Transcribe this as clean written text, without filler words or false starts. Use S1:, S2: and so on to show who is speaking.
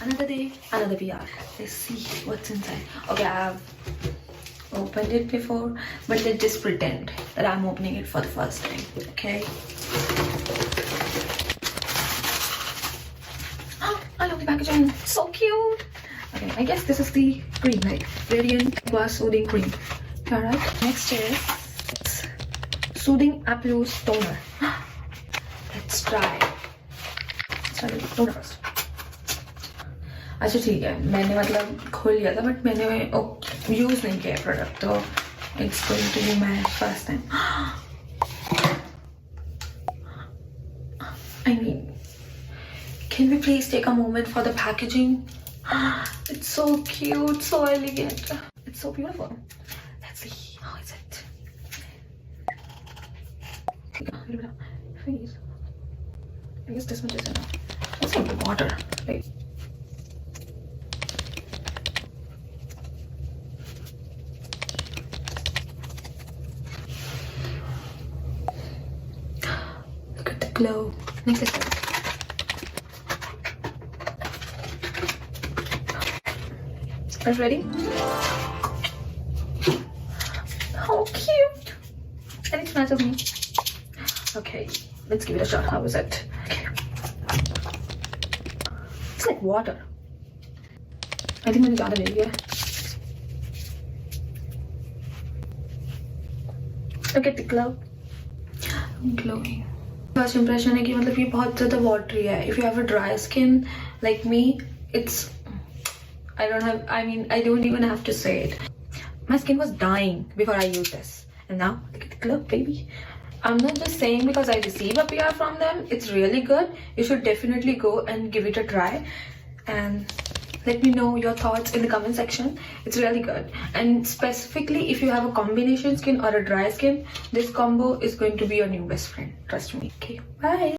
S1: Another day, another PR. Let's see what's inside. Okay, I have opened it before, but let's just pretend that I'm opening it for the first time. Okay. Oh, I love the packaging. So cute. Okay, I guess this is the cream, like Radiant Aqua Soothing Cream. Alright. Next is Soothing Applause Toner. Let's try. Let's try the toner first. अच्छा ठीक है, मैंने मतलब खोल लिया था but मैंने use नहीं किया प्रोडक्ट, तो it's going to be my first time. I mean, can we please take a moment for the packaging? It's so cute, so elegant, it's so beautiful. Let's see, how is it? Please, I guess this much is enough. Let's take the water. Wait. Look at the glow. Next is are you ready? How cute! And it smells of me. Okay, let's give it a shot. How is it? Okay. It's like water. I think मैंने ज़्यादा ले लिया. Look at the glow. Glowing. First impression है कि मतलब ये बहुत ज़्यादा watery है. If you have a dry skin like me, it's I don't even have to say it. My skin was dying before I used this, and now look at the glow, baby. I'm not just saying because I receive a PR from them. It's really good. You should definitely go and give it a try, and let me know your thoughts in the comment section. It's really good, and specifically if you have a combination skin or a dry skin, this combo is going to be your new best friend. Trust me. Okay, bye.